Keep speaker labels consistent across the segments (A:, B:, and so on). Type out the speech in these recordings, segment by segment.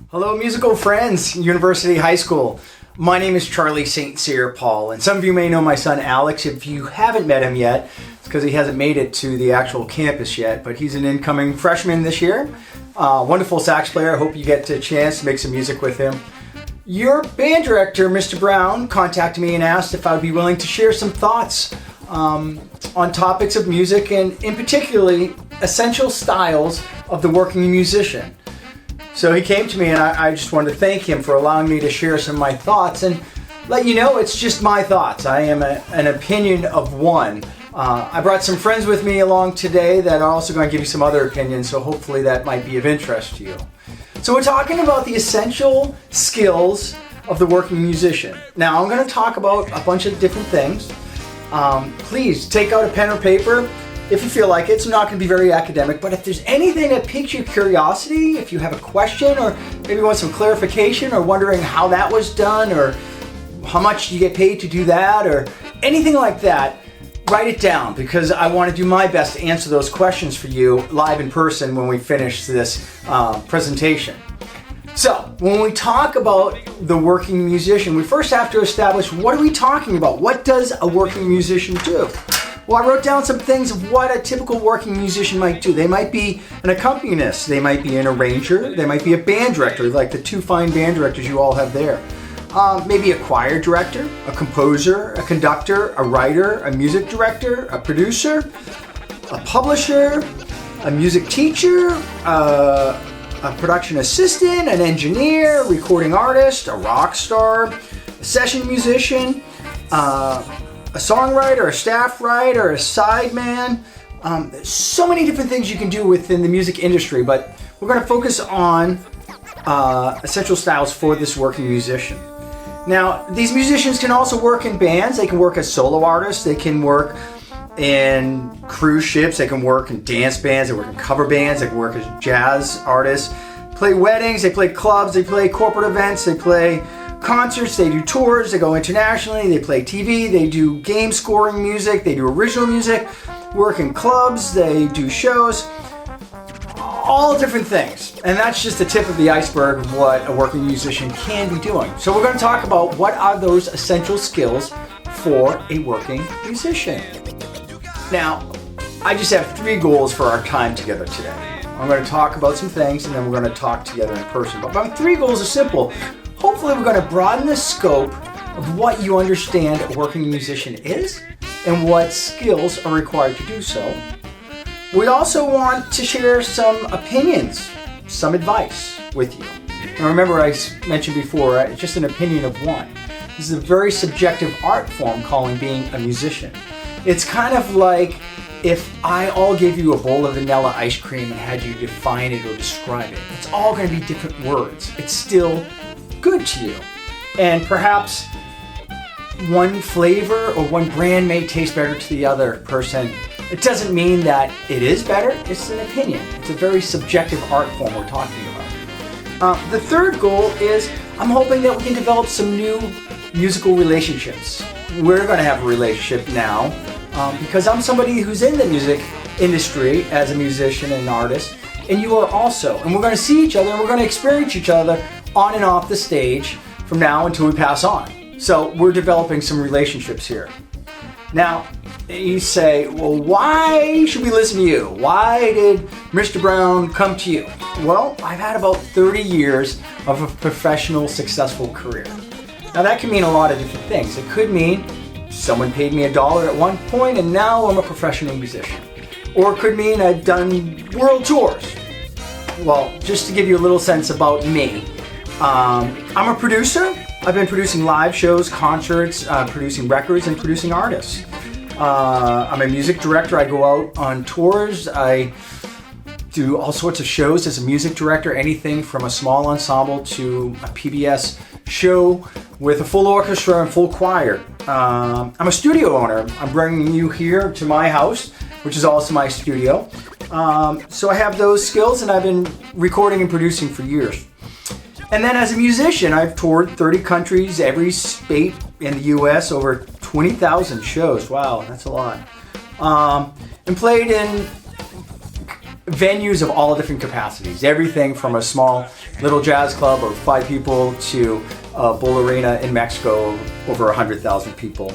A: Hello, musical friends, University High School. My name is Charlie St. Cyr-Paul, and some of you may know my son Alex. If you haven't met him yet, it's because he hasn't made it to the actual campus yet, but he's an incoming freshman this year. Wonderful sax player. I hope you get a chance to make some music with him. Your band director, Mr. Brown, contacted me and asked if I would be willing to share some thoughts on topics of music and in particularly essential styles of the working musician. So he came to me and I just wanted to thank him for allowing me to share some of my thoughts and let you know it's just my thoughts. I am an opinion of one. I brought some friends with me along today that are also going to give you some other opinions, so hopefully that might be of interest to you. So we're talking about the essential skills of the working musician. Now I'm going to talk about a bunch of different things. Please take out a pen or paper if you feel like it. It's not going to be very academic, but if there's anything that piques your curiosity, if you have a question or maybe want some clarification or wondering how that was done or how much you get paid to do that or anything like that, write it down because I want to do my best to answer those questions for you live in person when we finish this presentation. So, when we talk about the working musician, we first have to establish what are we talking about? What does a working musician do? Well, I wrote down some things of what a typical working musician might do. They might be an accompanist, they might be an arranger, they might be a band director, like the two fine band directors you all have there. Maybe a choir director, a composer, a conductor, a writer, a music director, a producer, a publisher, a music teacher, a production assistant, an engineer, a recording artist, a rock star, a session musician, a songwriter, a staff writer, a sideman. There's so many different things you can do within the music industry, but we're going to focus on essential styles for this working musician. Now, these musicians can also work in bands. They can work as solo artists. They can work in cruise ships. They can work in dance bands. They work in cover bands. They can work as jazz artists. Play weddings. They play clubs. They play corporate events. They play concerts, they do tours, they go internationally, they play TV, they do game scoring music, they do original music, work in clubs, they do shows, all different things. And that's just the tip of the iceberg of what a working musician can be doing. So we're going to talk about what are those essential skills for a working musician. Now, I just have 3 goals for our time together today. I'm going to talk about some things and then we're going to talk together in person. But my 3 goals are simple. Hopefully we're going to broaden the scope of what you understand a working musician is and what skills are required to do so. We also want to share some opinions, some advice with you. Now remember I mentioned before, it's just an opinion of one. This is a very subjective art form calling being a musician. It's kind of like if I all gave you a bowl of vanilla ice cream and had you define it or describe it. It's all going to be different words. It's still good to you. And perhaps one flavor or one brand may taste better to the other person. It doesn't mean that it is better, it's an opinion. It's a very subjective art form we're talking about. The third goal is I'm hoping that we can develop some new musical relationships. We're going to have a relationship now because I'm somebody who's in the music industry as a musician and an artist, and you are also. And we're going to see each other and we're going to experience each other on and off the stage from now until we pass on. So we're developing some relationships here. Now, you say, well, why should we listen to you? Why did Mr. Brown come to you? Well, I've had about 30 years of a professional, successful career. Now that can mean a lot of different things. It could mean someone paid me $1 at one point and now I'm a professional musician. Or it could mean I've done world tours. Well, just to give you a little sense about me, I'm a producer. I've been producing live shows, concerts, producing records, and producing artists. I'm a music director. I go out on tours. I do all sorts of shows as a music director, anything from a small ensemble to a PBS show with a full orchestra and full choir. I'm a studio owner. I'm bringing you here to my house, which is also my studio. So I have those skills and I've been recording and producing for years. And then as a musician, I've toured 30 countries, every state in the US, over 20,000 shows. Wow, that's a lot. And played in venues of all different capacities. Everything from a small little jazz club of 5 people to a Bull Arena in Mexico, over 100,000 people.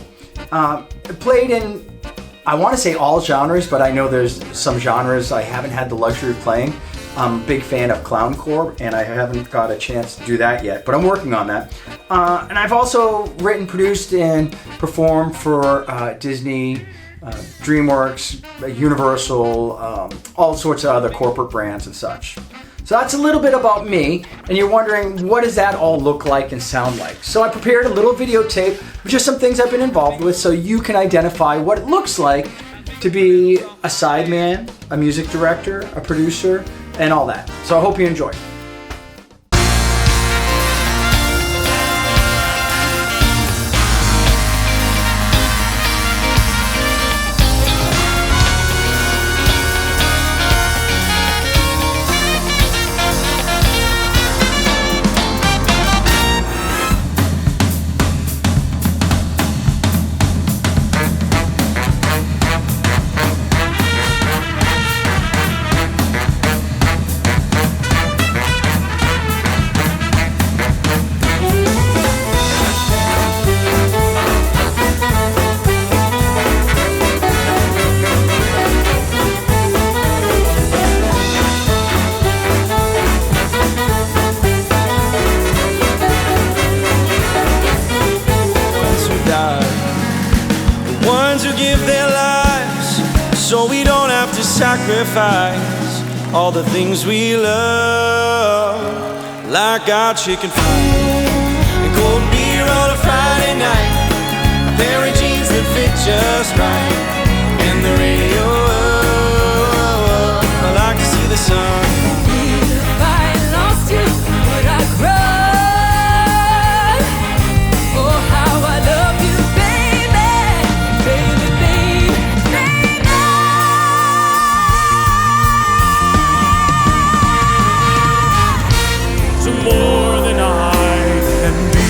A: Played in, I want to say all genres, but I know there's some genres I haven't had the luxury of playing. I'm a big fan of clowncore, and I haven't got a chance to do that yet, but I'm working on that. And I've also written, produced, and performed for Disney, DreamWorks, Universal, all sorts of other corporate brands and such. So that's a little bit about me, and you're wondering, what does that all look like and sound like? So I prepared a little videotape of just some things I've been involved with so you can identify what it looks like to be a sideman, a music director, a producer, and all that. So I hope you enjoy.
B: So we don't have to sacrifice all the things we love, like our chicken fried and cold beer on a Friday night, a pair of jeans that fit just right, and the radio. I like to see the sun. If I lost you, would I cry? Oh, how I love you, baby, baby, baby, baby. So more than I can be.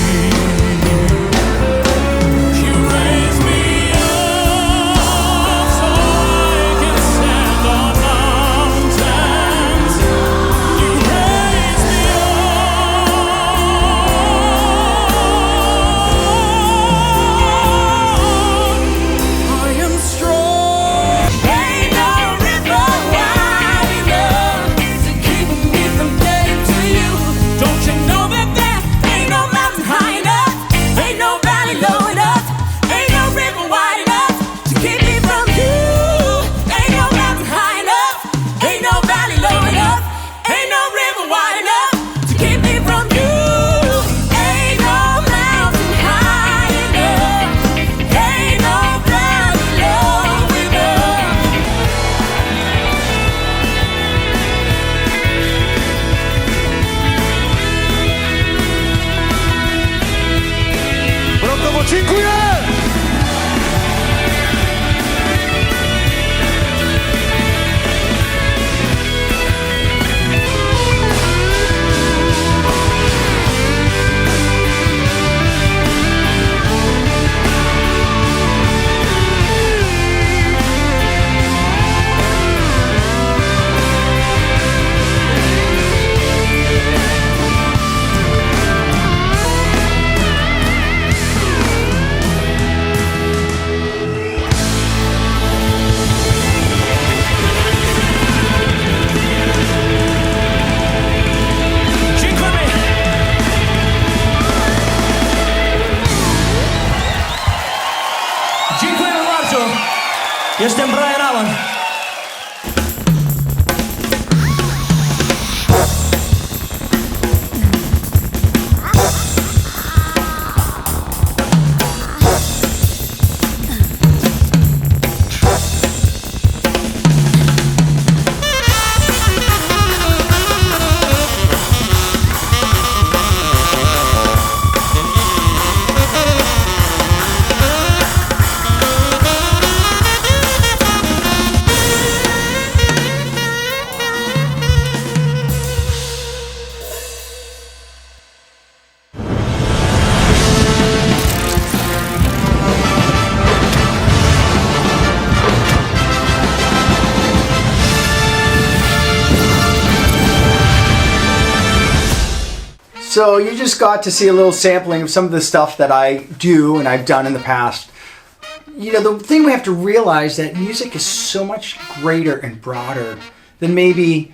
B: You raise me up so I
A: So you just got to see a little sampling of some of the stuff that I do and I've done in the past. The thing we have to realize that music is so much greater and broader than maybe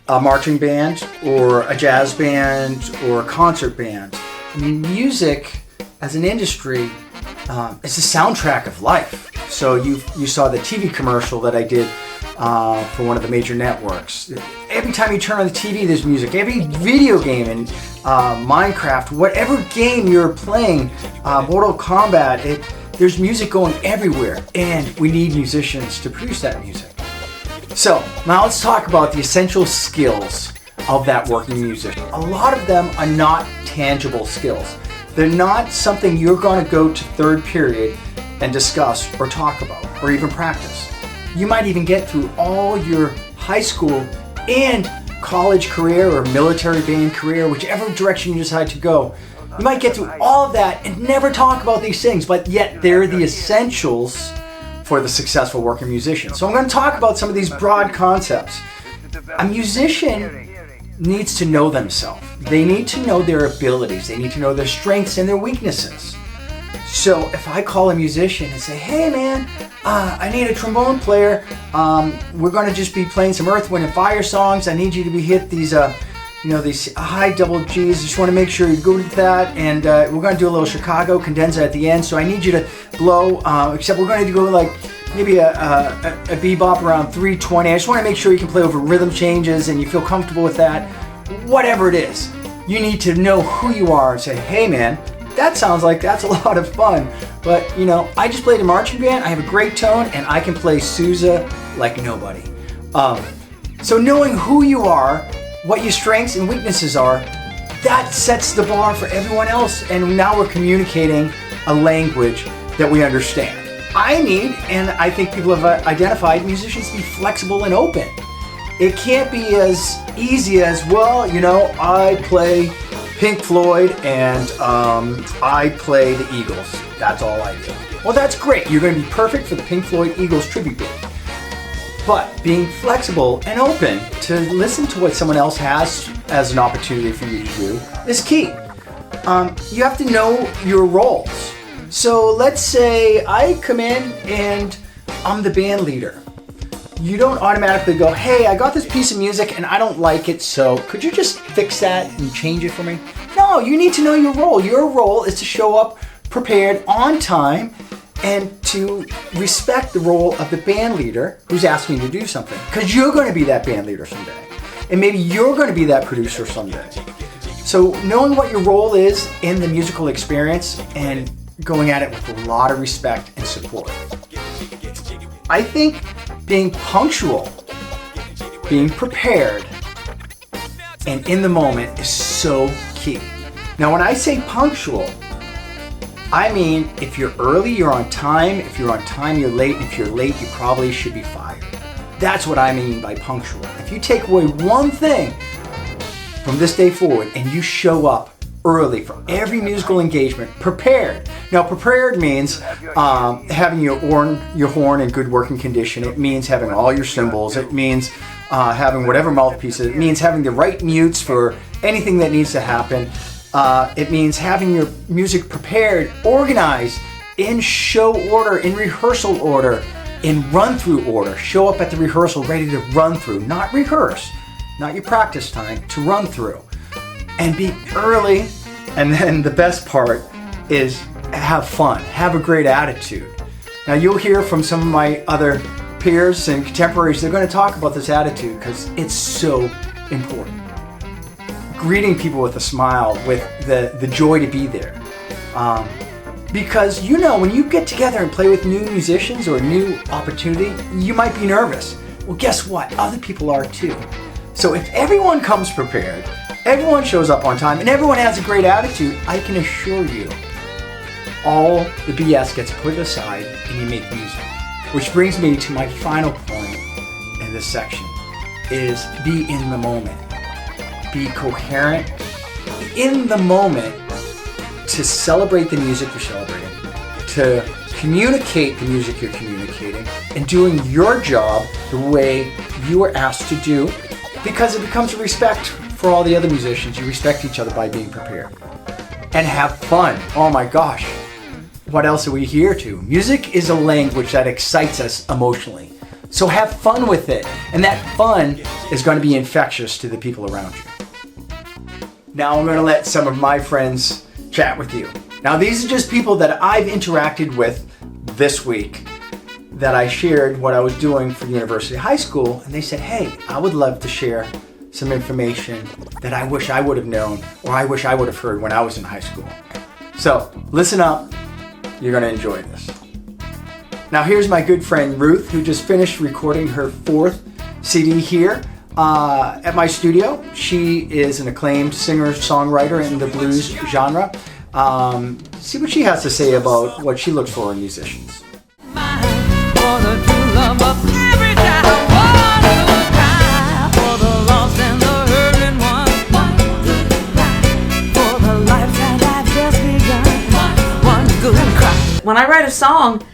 A: a marching band or a jazz band or a concert band. I mean, music as an industry is the soundtrack of life. So you saw the TV commercial that I did for one of the major networks. Every time you turn on the TV, there's music. Every video game in Minecraft, whatever game you're playing, Mortal Kombat, there's music going everywhere, and we need musicians to produce that music. So now let's talk about the essential skills of that working musician. A lot of them are not tangible skills. They're not something you're going to go to third period and discuss or talk about or even practice. You might even get through all your high school and college career or military band career, whichever direction you decide to go. You might get through all of that and never talk about these things, but yet they're the essentials for the successful working musician. So I'm going to talk about some of these broad concepts. A musician needs to know themselves. They need to know their abilities. They need to know their strengths and their weaknesses. So if I call a musician and say, hey man, I need a trombone player. We're going to just be playing some Earth, Wind & Fire songs. I need you to hit these these high double G's. Just want to make sure you go with that, and we're going to do a little Chicago cadenza at the end. So I need you to blow, except we're going to go like maybe a bebop around 320. I just want to make sure you can play over rhythm changes and you feel comfortable with that. Whatever it is, you need to know who you are and say, hey man, that sounds like that's a lot of fun. But I just played a marching band. I have a great tone and I can play Sousa like nobody. So knowing who you are, what your strengths and weaknesses are, that sets the bar for everyone else, and now we're communicating a language that we understand. I need, and I think people have identified, musicians to be flexible and open. It can't be as easy as, I play Pink Floyd and I play the Eagles. That's all I do. Well, that's great. You're going to be perfect for the Pink Floyd Eagles tribute band. But being flexible and open to listen to what someone else has as an opportunity for you to do is key. You have to know your roles. So let's say I come in and I'm the band leader. You don't automatically go, hey, I got this piece of music and I don't like it, so could you just fix that and change it for me? No, you need to know your role. Your role is to show up prepared on time and to respect the role of the band leader who's asking you to do something. Because you're going to be that band leader someday. And maybe you're going to be that producer someday. So knowing what your role is in the musical experience and going at it with a lot of respect and support. I think being punctual, being prepared, and in the moment is so key. Now when I say punctual, I mean, if you're early, you're on time. If you're on time, you're late. If you're late, you probably should be fired. That's what I mean by punctual. If you take away one thing from this day forward and you show up early for every musical engagement, prepared. Now, prepared means having your horn in good working condition. It means having all your cymbals. It means having whatever mouthpieces. It means having the right mutes for anything that needs to happen. It means having your music prepared, organized, in show order, in rehearsal order, in run-through order. Show up at the rehearsal ready to run through, not rehearse, not your practice time, to run through. And be early, and then the best part is have fun, have a great attitude. Now you'll hear from some of my other peers and contemporaries, they're going to talk about this attitude because it's so important. Greeting people with a smile, with the joy to be there. Because when you get together and play with new musicians or a new opportunity, you might be nervous. Well, guess what? Other people are too. So if everyone comes prepared, everyone shows up on time, and everyone has a great attitude, I can assure you, all the BS gets put aside and you make music. Which brings me to my final point in this section, is be in the moment. Be coherent, be in the moment to celebrate the music you're celebrating, to communicate the music you're communicating, and doing your job the way you are asked to do, because it becomes a respect for all the other musicians, you respect each other by being prepared. And have fun. Oh my gosh. What else are we here to? Music is a language that excites us emotionally. So have fun with it. And that fun is going to be infectious to the people around you. Now I'm going to let some of my friends chat with you. Now these are just people that I've interacted with this week, that I shared what I was doing for University High School, and they said, hey, I would love to share some information that I wish I would have known, or I wish I would have heard when I was in high school. So listen up, you're going to enjoy this. Now here's my good friend Ruth, who just finished recording her 4th CD here at my studio. She is an acclaimed singer-songwriter in the blues genre. See what she has to say about what she looks for in musicians.
C: When I write a song,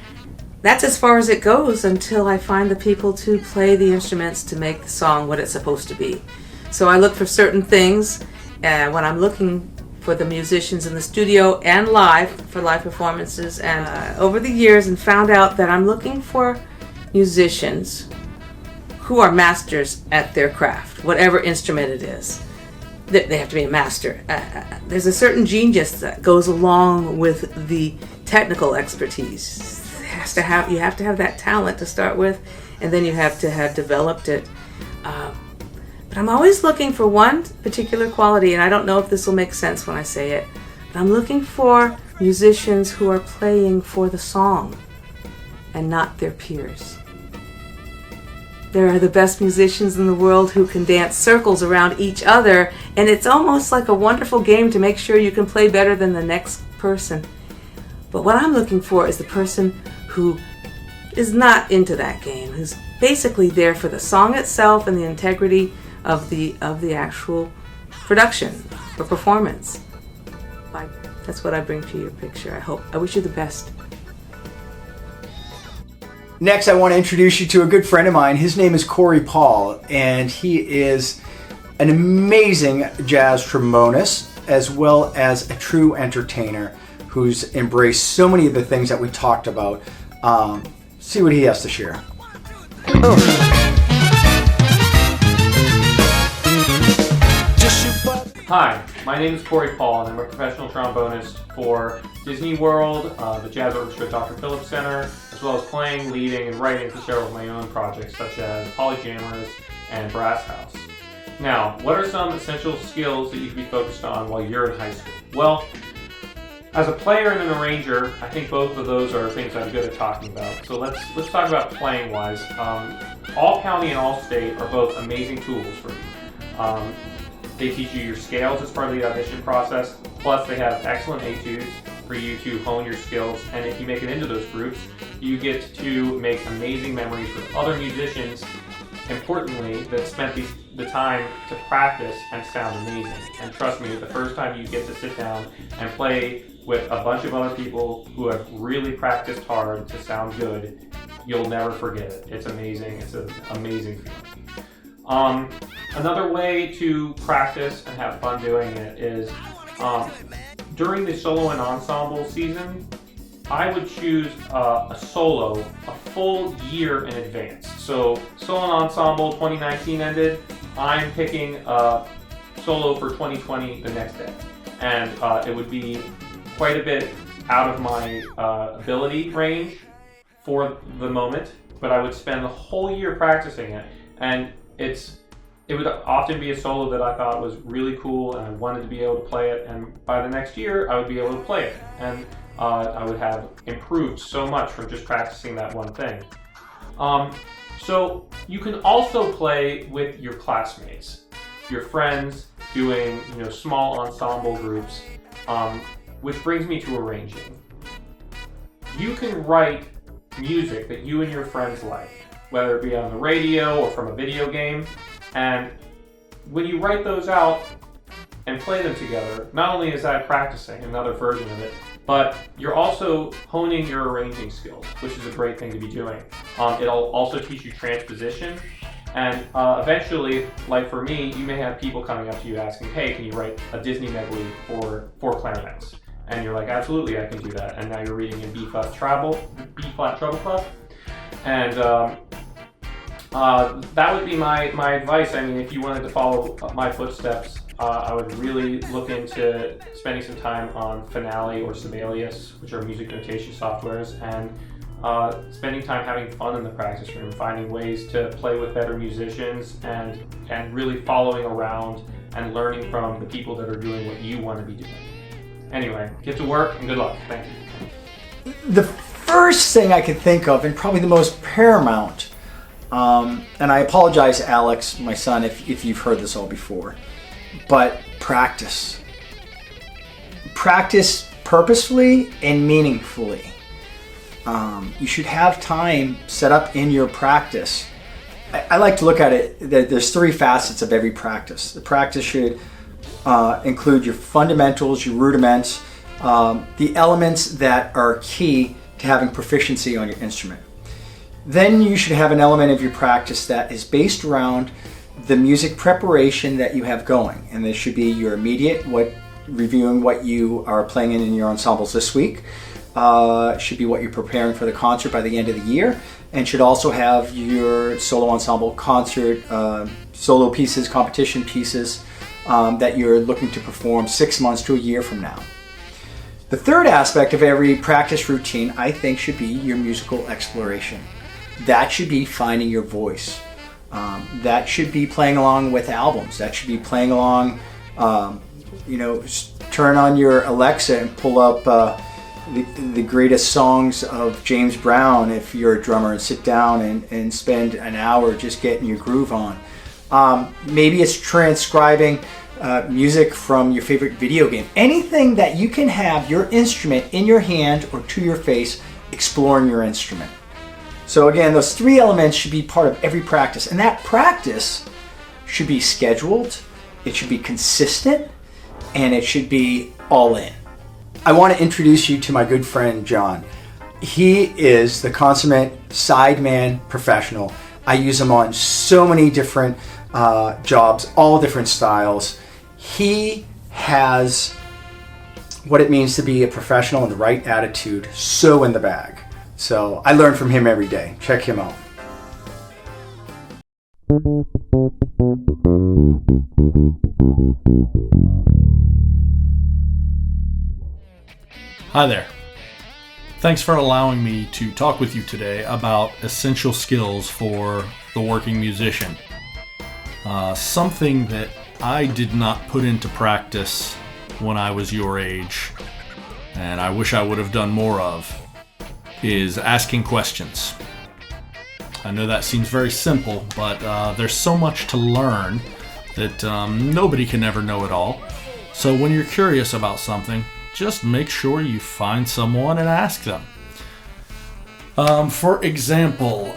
C: that's as far as it goes until I find the people to play the instruments to make the song what it's supposed to be. So I look for certain things when I'm looking for the musicians in the studio and live for live performances, and over the years, and found out that I'm looking for musicians who are masters at their craft, whatever instrument it is. They have to be a master. There's a certain genius that goes along with the technical expertise. You have to have that talent to start with, and then you have to have developed it. But I'm always looking for one particular quality, and I don't know if this will make sense when I say it, but I'm looking for musicians who are playing for the song and not their peers. There are the best musicians in the world who can dance circles around each other, and it's almost like a wonderful game to make sure you can play better than the next person. But what I'm looking for is the person who is not into that game, who's basically there for the song itself and the integrity of the actual production or performance. That's what I bring to your picture. I wish you the best.
A: Next, I want to introduce you to a good friend of mine. His name is Cyr-Paul, and he is an amazing jazz trombonist as well as a true entertainer who's embraced so many of the things that we talked about. See what he has to share.
D: Hi, my name is Cyr-Paul, and I'm a professional trombonist for Disney World, the Jazz Orchestra at Dr. Phillips Center, as well as playing, leading, and writing for several of my own projects, such as Polyjammers and Brass House. Now, what are some essential skills that you can be focused on while you're in high school? Well, as a player and an arranger, I think both of those are things I'm good at talking about. So let's talk about playing-wise. All County and All State are both amazing tools for you. They teach you your scales as part of the audition process, plus they have excellent etudes for you to hone your skills, and if you make it into those groups, you get to make amazing memories with other musicians, importantly, that spent the time to practice and sound amazing. And trust me, the first time you get to sit down and play with a bunch of other people who have really practiced hard to sound good, you'll never forget it. It's amazing. It's an amazing feeling. Another way to practice and have fun doing it is during the solo and ensemble season, I would choose a solo a full year in advance. So solo and ensemble 2019 ended, I'm picking a solo for 2020 the next day. And it would be quite a bit out of my ability range for the moment, but I would spend the whole year practicing it. And it would often be a solo that I thought was really cool and I wanted to be able to play it, and by the next year I would be able to play it, and I would have improved so much from just practicing that one thing. So you can also play with your classmates, your friends, doing small ensemble groups, which brings me to arranging. You can write music that you and your friends like, whether it be on the radio or from a video game. And when you write those out and play them together, not only is that practicing another version of it, but you're also honing your arranging skills, which is a great thing to be doing. It'll also teach you transposition And eventually, like for me, you may have people coming up to you asking, hey, can you write a Disney medley for clarinets? And you're like, absolutely, I can do that. And now you're reading in B flat treble clef. And that would be my advice. I mean, if you wanted to follow my footsteps, I would really look into spending some time on Finale or Sibelius, which are music notation softwares, and spending time having fun in the practice room, finding ways to play with better musicians, and really following around and learning from the people that are doing what you want to be doing. Anyway, get to work and good luck. Thank you.
A: The first thing I could think of, and probably the most paramount, and I apologize, Alex, my son, if you've heard this all before, but practice. Practice purposefully and meaningfully. You should have time set up in your practice. I like to look at it that there's three facets of every practice. The practice should include your fundamentals, your rudiments, the elements that are key to having proficiency on your instrument. Then you should have an element of your practice that is based around the music preparation that you have going. And this should be your immediate, reviewing what you are playing in your ensembles this week. Should be what you're preparing for the concert by the end of the year, and should also have your solo ensemble concert, solo pieces, competition pieces that you're looking to perform 6 months to a year from now. The third aspect of every practice routine, I think, should be your musical exploration. That should be finding your voice. That should be playing along with albums. That should be playing along, turn on your Alexa and pull up the greatest songs of James Brown if you're a drummer, and sit down and spend an hour just getting your groove on. Maybe it's transcribing music from your favorite video game. Anything that you can have your instrument in your hand or to your face, exploring your instrument. So again, those three elements should be part of every practice, and that practice should be scheduled, it should be consistent, and it should be all in. I want to introduce you to my good friend John. He is the consummate sideman professional. I use him on so many different jobs, all different styles. He has what it means to be a professional and the right attitude so in the bag. So I learn from him every day. Check him out.
E: Hi there. Thanks for allowing me to talk with you today about essential skills for the working musician. Something that I did not put into practice when I was your age, and I wish I would have done more of, is asking questions. I know that seems very simple, but there's so much to learn that nobody can ever know it all. So when you're curious about something, just make sure you find someone and ask them. For example,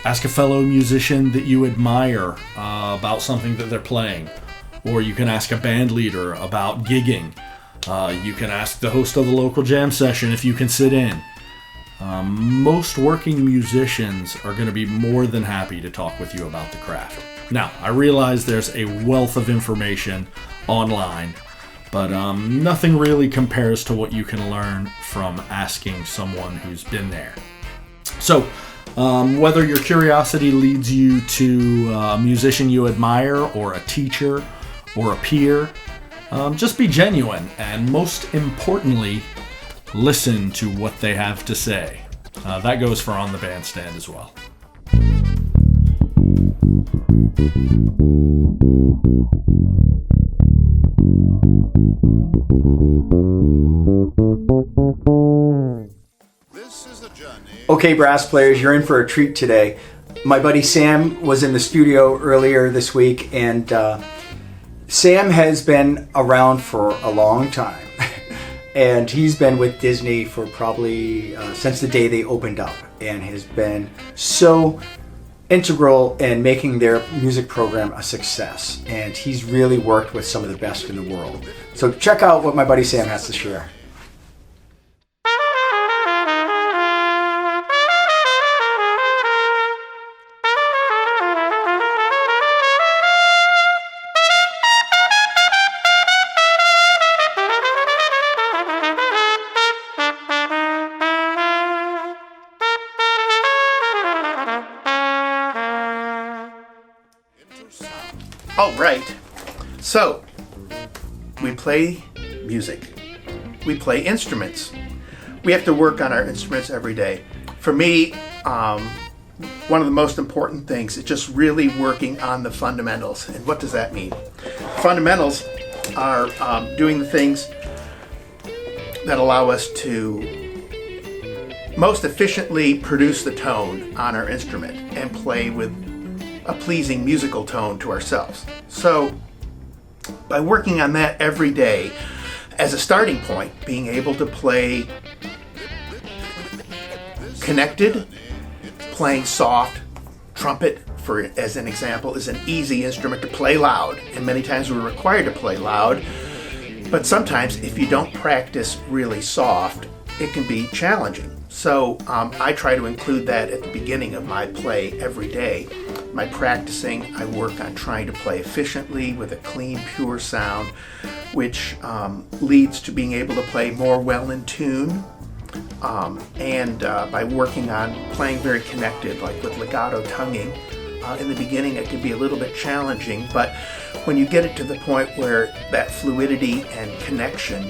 E: ask a fellow musician that you admire about something that they're playing. Or you can ask a band leader about gigging. You can ask the host of the local jam session if you can sit in. Most working musicians are going to be more than happy to talk with you about the craft. Now, I realize there's a wealth of information online, but nothing really compares to what you can learn from asking someone who's been there. So, whether your curiosity leads you to a musician you admire, or a teacher, or a peer, just be genuine, and most importantly, listen to what they have to say. That goes for On the Bandstand as well.
A: Okay, brass players, you're in for a treat today. My buddy Sam was in the studio earlier this week, and Sam has been around for a long time. And he's been with Disney for probably since the day they opened up, and has been so integral in making their music program a success. And he's really worked with some of the best in the world. So check out what my buddy Sam has to share.
F: All right. So, we play music. We play instruments. We have to work on our instruments every day. For me, one of the most important things is just really working on the fundamentals. And what does that mean? Fundamentals are doing the things that allow us to most efficiently produce the tone on our instrument and play with a pleasing musical tone to ourselves. So by working on that every day as a starting point, being able to play connected, playing soft, trumpet, for as an example, is an easy instrument to play loud, and many times we're required to play loud. But sometimes if you don't practice really soft, it can be challenging. So I try to include that at the beginning of my play every day. My practicing, I work on trying to play efficiently with a clean, pure sound, which leads to being able to play more well in tune. And by working on playing very connected, like with legato tonguing, in the beginning it can be a little bit challenging, but when you get it to the point where that fluidity and connection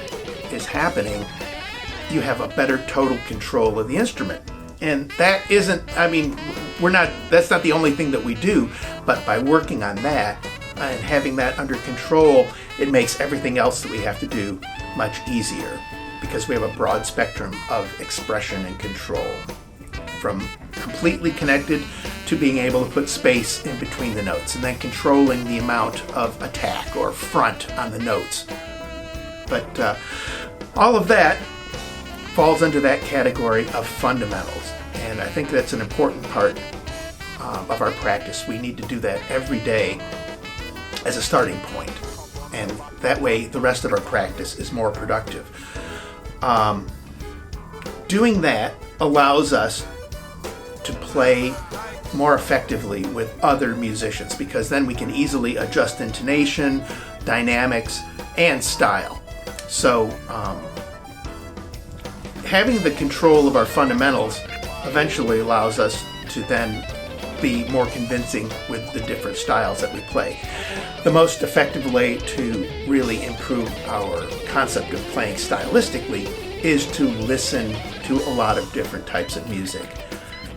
F: is happening, you have a better total control of the instrument. And that isn't, that's not the only thing that we do, but by working on that and having that under control, it makes everything else that we have to do much easier, because we have a broad spectrum of expression and control, from completely connected to being able to put space in between the notes, and then controlling the amount of attack or front on the notes. But all of that falls under that category of fundamentals, and I think that's an important part of our practice. We need to do that every day as a starting point, and that way the rest of our practice is more productive. Doing that allows us to play more effectively with other musicians, because then we can easily adjust intonation, dynamics, and style. So having the control of our fundamentals eventually allows us to then be more convincing with the different styles that we play. The most effective way to really improve our concept of playing stylistically is to listen to a lot of different types of music.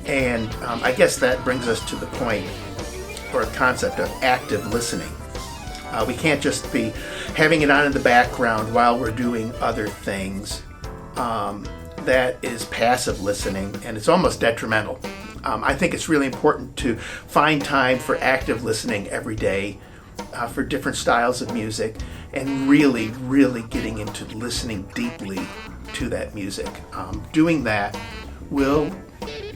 F: And I guess that brings us to the point or concept of active listening. We can't just be having it on in the background while we're doing other things. That is passive listening, and it's almost detrimental. I think it's really important to find time for active listening every day for different styles of music, and really, really getting into listening deeply to that music. Doing that will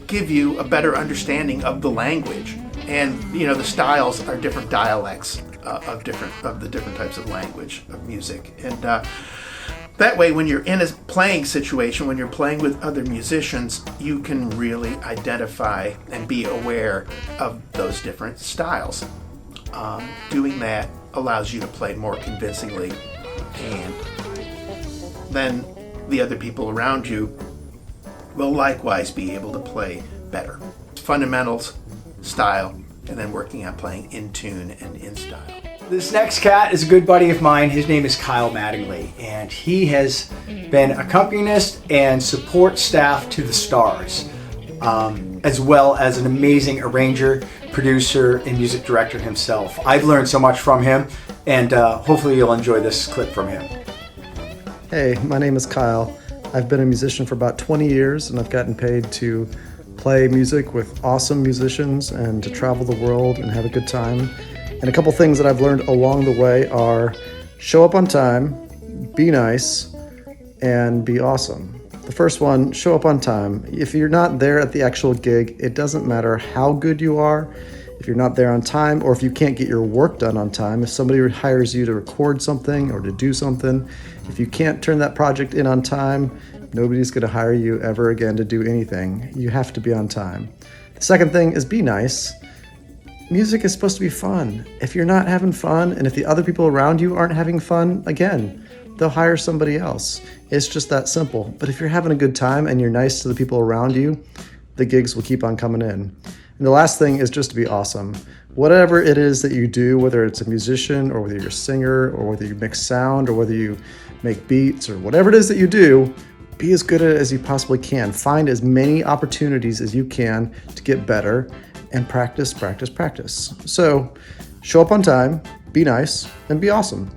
F: give you a better understanding of the language, and the styles are different dialects of the different types of language of music, and that way when you're in a playing situation, when you're playing with other musicians, you can really identify and be aware of those different styles. Doing that allows you to play more convincingly, and then the other people around you will likewise be able to play better. Fundamentals, style, and then working on playing in tune and in style.
A: This next cat is a good buddy of mine. His name is Kyle Mattingly, and he has been accompanist and support staff to the Stars, as well as an amazing arranger, producer, and music director himself. I've learned so much from him, and hopefully you'll enjoy this clip from him.
G: Hey, my name is Kyle. I've been a musician for about 20 years, and I've gotten paid to play music with awesome musicians and to travel the world and have a good time. And a couple things that I've learned along the way are show up on time, be nice, and be awesome. The first one, show up on time. If you're not there at the actual gig, it doesn't matter how good you are. If you're not there on time, or if you can't get your work done on time, if somebody hires you to record something or to do something, if you can't turn that project in on time, nobody's going to hire you ever again to do anything. You have to be on time. The second thing is be nice. Music is supposed to be fun. If you're not having fun, and if the other people around you aren't having fun, again, they'll hire somebody else. It's just that simple. But if you're having a good time and you're nice to the people around you, the gigs will keep on coming in. And the last thing is just to be awesome. Whatever it is that you do, whether it's a musician or whether you're a singer or whether you mix sound or whether you make beats or whatever it is that you do, be as good at it as you possibly can. Find as many opportunities as you can to get better and practice, practice, practice. So show up on time, be nice, and be awesome.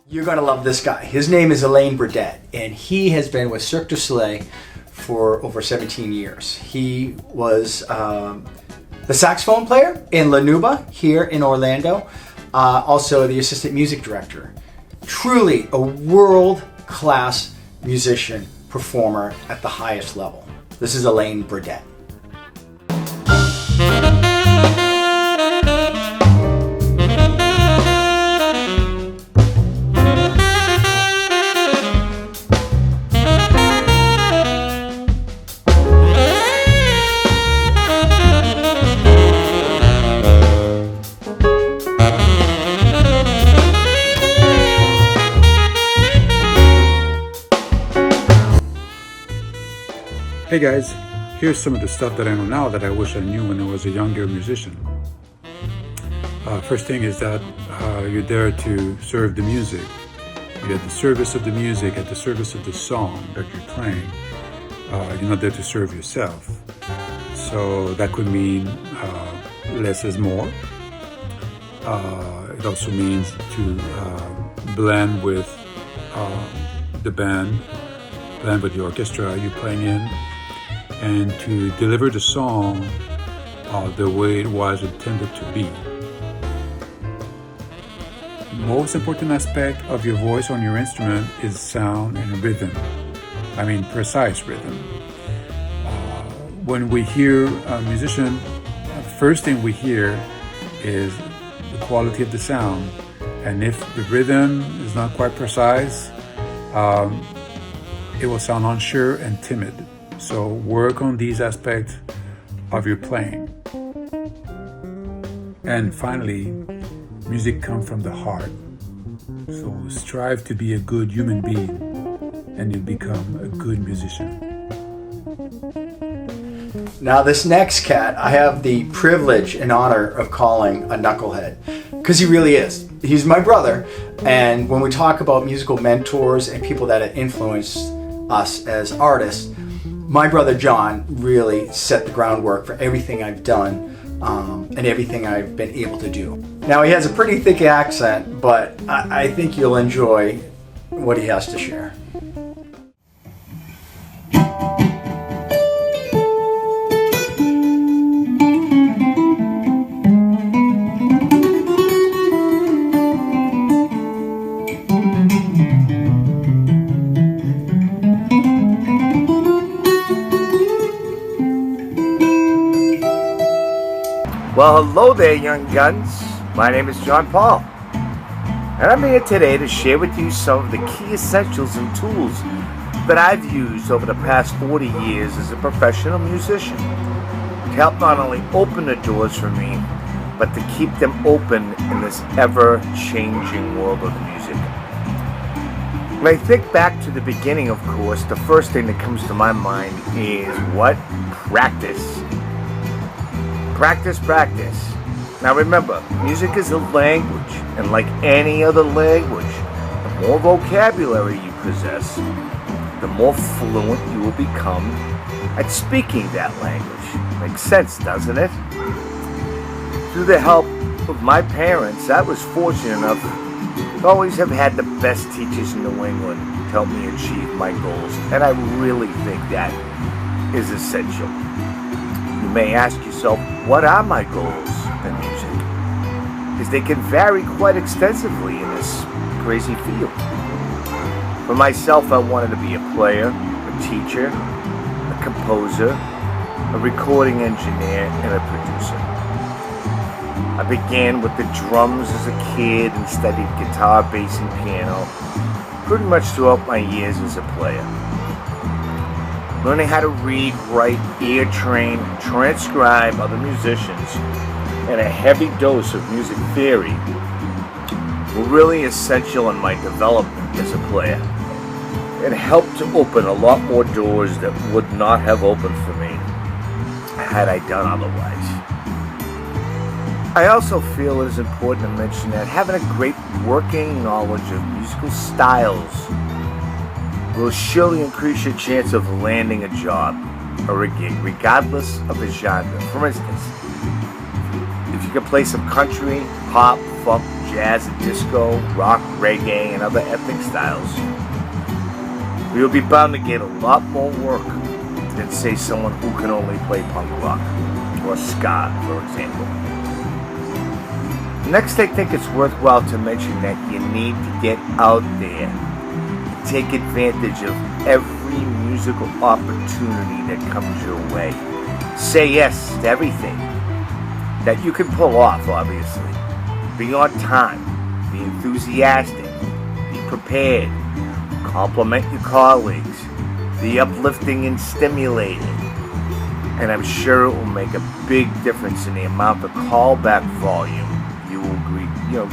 A: You're going to love this guy. His name is Alain Burdett, and he has been with Cirque du Soleil for over 17 years. He was the saxophone player in La Nuba here in Orlando, also the assistant music director. Truly a world-class musician, performer at the highest level. This is Alain Burdett.
H: Hey guys, here's some of the stuff that I know now that I wish I knew when I was a younger musician. First thing is that you're there to serve the music. You're at the service of the music, at the service of the song that you're playing. You're not there to serve yourself. So that could mean less is more. It also means to blend with the band, blend with the orchestra you're playing in, and to deliver the song the way it was intended to be. Most important aspect of your voice on your instrument is sound and rhythm. I mean precise rhythm. When we hear a musician, first thing we hear is the quality of the sound. And if the rhythm is not quite precise, it will sound unsure and timid. So work on these aspects of your playing. And finally, music comes from the heart. So strive to be a good human being and you'll become a good musician.
A: Now this next cat, I have the privilege and honor of calling a knucklehead, because he really is. He's my brother, and when we talk about musical mentors and people that have influenced us as artists, my brother John really set the groundwork for everything I've done and everything I've been able to do. Now he has a pretty thick accent, but I think you'll enjoy what he has to share.
I: Well, hello there, young guns. My name is Cyr-Paul, and I'm here today to share with you some of the key essentials and tools that I've used over the past 40 years as a professional musician to help not only open the doors for me, but to keep them open in this ever-changing world of music. When I think back to the beginning, of course, the first thing that comes to my mind is what? Practice. Practice, practice. Now remember, music is a language, and like any other language, the more vocabulary you possess, the more fluent you will become at speaking that language. Makes sense, doesn't it? Through the help of my parents, I was fortunate enough to always have had the best teachers in New England to help me achieve my goals, and I really think that is essential. You may ask yourself, what are my goals in music? Because they can vary quite extensively in this crazy field. For myself, I wanted to be a player, a teacher, a composer, a recording engineer, and a producer. I began with the drums as a kid and studied guitar, bass, and piano pretty much throughout my years as a player. Learning how to read, write, ear train, transcribe other musicians, and a heavy dose of music theory were really essential in my development as a player. It helped to open a lot more doors that would not have opened for me had I done otherwise. I also feel it is important to mention that having a great working knowledge of musical styles will surely increase your chance of landing a job or a gig, regardless of the genre. For instance, if you can play some country, pop, funk, jazz, and disco, rock, reggae, and other ethnic styles, you'll be bound to get a lot more work than, say, someone who can only play punk rock or ska, for example. Next, I think it's worthwhile to mention that you need to get out there and take advantage of every musical opportunity that comes your way. Say yes to everything that you can pull off, obviously. Be on time, be enthusiastic, be prepared, compliment your colleagues, be uplifting and stimulating. And I'm sure it will make a big difference in the amount of callback volume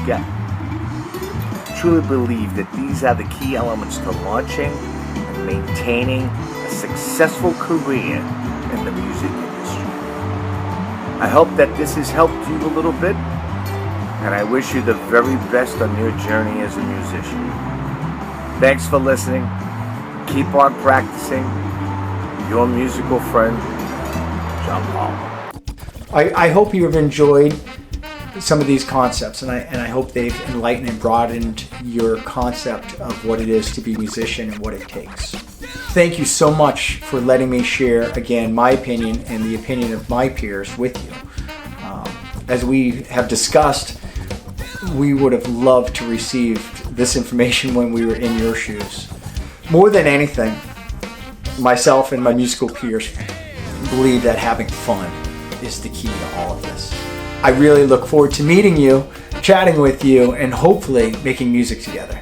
I: get. I truly believe that these are the key elements to launching and maintaining a successful career in the music industry. I hope that this has helped you a little bit, and I wish you the very best on your journey as a musician. Thanks for listening. Keep on practicing. Your musical friend, John Paul.
A: I hope you have enjoyed some of these concepts, and I hope they've enlightened and broadened your concept of what it is to be a musician and what it takes. Thank you so much for letting me share, again, my opinion and the opinion of my peers with you. As we have discussed, we would have loved to receive this information when we were in your shoes. More than anything, myself and my musical peers believe that having fun is the key to all of this. I really look forward to meeting you, chatting with you, and hopefully making music together.